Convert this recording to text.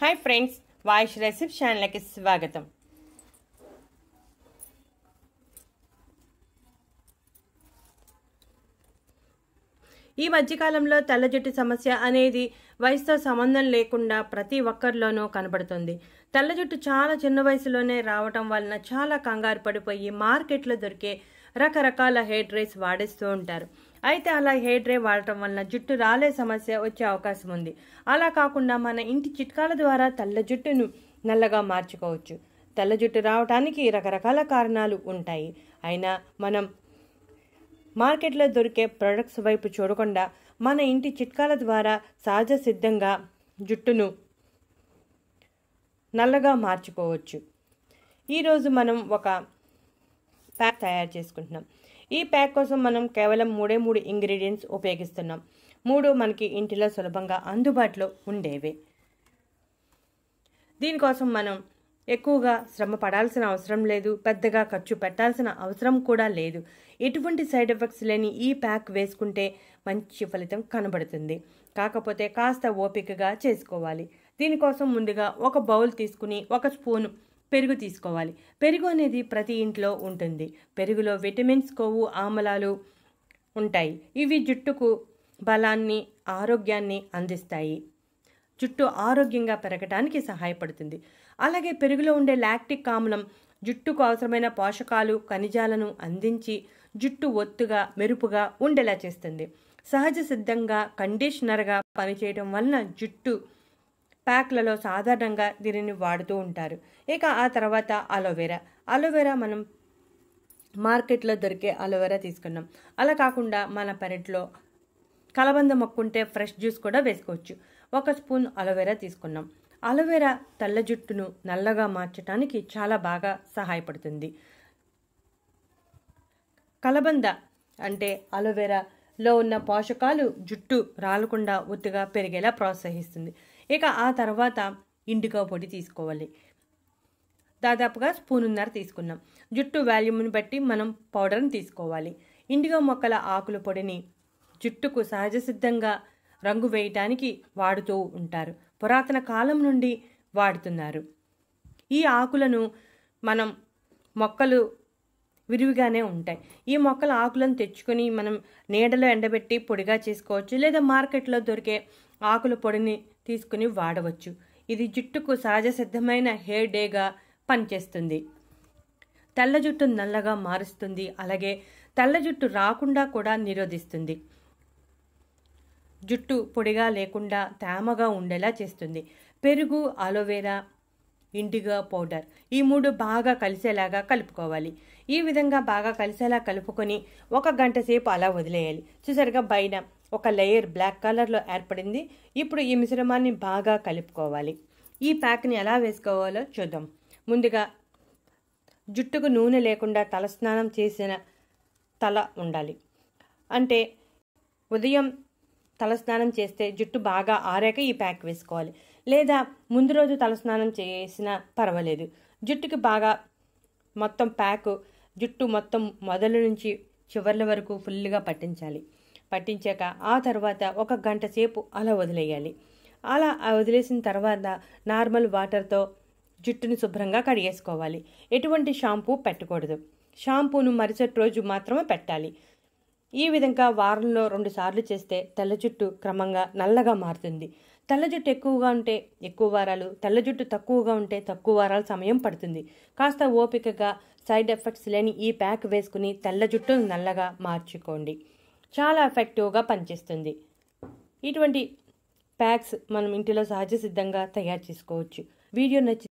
Hi friends, वाइश recipe channel की स्वागतम। ఈ మధ్యకాలంలో తెల్ల జుట్టు సమస్య అనేది వయసుతో సంబంధం లేకుండా ప్రతి ఒక్కరిలోనూ కనబడుతుంది. తెల్ల జుట్టు చాలా చిన్న వయసులోనే రావటం వలన చాలా కంగారు పడిపోయి మార్కెట్లో దొరికే రకరకాల హెయిర్ డ్రైస్ వాడేస్తూ ఉంటారు. అయితే అలా హెయిర్ డ్రై వాడటం వలన జుట్టు రాలే సమస్య వచ్చే అవకాశం ఉంది. అలా కాకుండా మన ఇంటి చిట్కాల ద్వారా తెల్ల జుట్టును నల్లగా మార్చుకోవచ్చు. తెల్ల జుట్టు రావడానికి రకరకాల కారణాలు ఉంటాయి. అయినా మనం మార్కెట్లో దొరికే ప్రొడక్ట్స్ వైపు చూడకుండా మన ఇంటి చిట్కాల ద్వారా సహజ సిద్ధంగా జుట్టును నల్లగా మార్చుకోవచ్చు. ఈరోజు మనం ఒక ప్యాక్ తయారు చేసుకుంటున్నాం. ఈ ప్యాక్ కోసం మనం కేవలం మూడు ఇంగ్రీడియంట్స్ ఉపయోగిస్తున్నాం. 3 మనకి ఇంటిలో సులభంగా అందుబాటులో ఉండేవే. దీనికోసం మనం ఎక్కువగా శ్రమ పడాల్సిన అవసరం లేదు, పెద్దగా ఖర్చు పెట్టాల్సిన అవసరం కూడా లేదు. ఎటువంటి సైడ్ ఎఫెక్ట్స్ లేని ఈ ప్యాక్ వేసుకుంటే మంచి ఫలితం కనబడుతుంది. కాకపోతే కాస్త ఓపికగా చేసుకోవాలి. దీనికోసం ముందుగా ఒక బౌల్ తీసుకుని 1 స్పూన్ పెరుగు తీసుకోవాలి. పెరుగు అనేది ప్రతి ఇంట్లో ఉంటుంది. పెరుగులో విటమిన్స్, కొవ్వు, ఆమ్లాలు ఉంటాయి. ఇవి జుట్టుకు బలాన్ని, ఆరోగ్యాన్ని అందిస్తాయి. జుట్టు ఆరోగ్యంగా పెరగడానికి సహాయపడుతుంది. అలాగే పెరుగులో ఉండే లాక్టిక్ ఆమ్లం జుట్టుకు అవసరమైన పోషకాలు, ఖనిజాలను అందించి జుట్టు ఒత్తుగా, మెరుపుగా ఉండేలా చేస్తుంది. సహజ సిద్ధంగా కండిషనర్గా పనిచేయడం వలన జుట్టు ప్యాక్లలో సాధారణంగా దీనిని వాడుతూ ఉంటారు. ఇక ఆ తర్వాత అలోవెరా మనం మార్కెట్లో దొరికే అలోవెరా తీసుకున్నాం. అలా కాకుండా మన పెరట్లో కలబంద మొక్క ఉంటే ఫ్రెష్ జ్యూస్ కూడా వేసుకోవచ్చు. 1 స్పూన్ అలోవెరా తీసుకున్నాం. అలోవెరా తెల్ల జుట్టును నల్లగా మార్చడానికి చాలా బాగా సహాయపడుతుంది. కలబంద అంటే అలోవెరాలో ఉన్న పోషకాలు జుట్టు రాలకుండా ఒత్తుగా పెరిగేలా ప్రోత్సహిస్తుంది. ఇక ఆ తర్వాత ఇండిగో పొడి తీసుకోవాలి. దాదాపుగా 1.5 స్పూన్ తీసుకున్నాం. జుట్టు వాల్యూమ్ని బట్టి మనం పౌడర్ని తీసుకోవాలి. ఇండిగో మొక్కల ఆకుల పొడిని జుట్టుకు సహజ సిద్ధంగా రంగు వేయటానికి వాడుతూ ఉంటారు. పురాతన కాలం నుండి వాడుతున్నారు. ఈ ఆకులను మనం మొక్కలు విరివిగానే ఉంటాయి. ఈ మొక్కల ఆకులను తెచ్చుకొని మనం నీడలో ఎండబెట్టి పొడిగా చేసుకోవచ్చు. లేదా మార్కెట్లో దొరికే ఆకుల పొడిని తీసుకుని వాడవచ్చు. ఇది జుట్టుకు సహజ సిద్ధమైన హెయిర్ డేగా పనిచేస్తుంది. తెల్ల జుట్టు నల్లగా మారుస్తుంది. అలాగే తెల్ల జుట్టు రాకుండా కూడా నిరోధిస్తుంది. జుట్టు పొడిగా లేకుండా తేమగా ఉండేలా చేస్తుంది. పెరుగు, అలోవెరా, ఇండిగో పౌడర్ ఈ 3 బాగా కలిసేలాగా కలుపుకోవాలి. ఈ విధంగా బాగా కలిసేలా కలుపుకొని 1 గంట సేపు అలా వదిలేయాలి. చూసారుగా పైన ఒక లేయర్ బ్లాక్ కలర్లో ఏర్పడింది. ఇప్పుడు ఈ మిశ్రమాన్ని బాగా కలుపుకోవాలి. ఈ ప్యాక్ని ఎలా వేసుకోవాలో చూద్దాం. ముందుగా జుట్టుకు నూనె లేకుండా తలస్నానం చేసిన తల ఉండాలి. అంటే ఉదయం తలస్నానం చేస్తే జుట్టు బాగా ఆరాక ఈ ప్యాక్ వేసుకోవాలి. లేదా ముందు రోజు తలస్నానం చేసినా పర్వాలేదు. జుట్టుకి బాగా మొత్తం ప్యాక్ జుట్టు మొత్తం మొదలు నుంచి చివర్ల వరకు ఫుల్గా పట్టించాక ఆ తర్వాత 1 గంట సేపు అలా వదిలేయాలి. అలా వదిలేసిన తర్వాత నార్మల్ వాటర్తో జుట్టుని శుభ్రంగా కడిగేసుకోవాలి. ఎటువంటి షాంపూ పెట్టకూడదు. షాంపూను మరుసటి రోజు మాత్రమే పెట్టాలి. ఈ విధంగా వారంలో 2 సార్లు చేస్తే తెల్ల జుట్టు క్రమంగా నల్లగా మారుతుంది. తెల్ల జుట్టు ఎక్కువగా ఉంటే ఎక్కువ వారాలు, తెల్ల జుట్టు తక్కువగా ఉంటే తక్కువ వారాల సమయం పడుతుంది. కాస్త ఓపికగా సైడ్ ఎఫెక్ట్స్ లేని ఈ ప్యాక్ వేసుకుని తెల్ల జుట్టును నల్లగా మార్చుకోండి. చాలా ఎఫెక్టివ్గా పనిచేస్తుంది. ఇటువంటి ప్యాక్స్ మనం ఇంటిలో సహజ సిద్ధంగా తయారు చేసుకోవచ్చు. వీడియో నచ్చి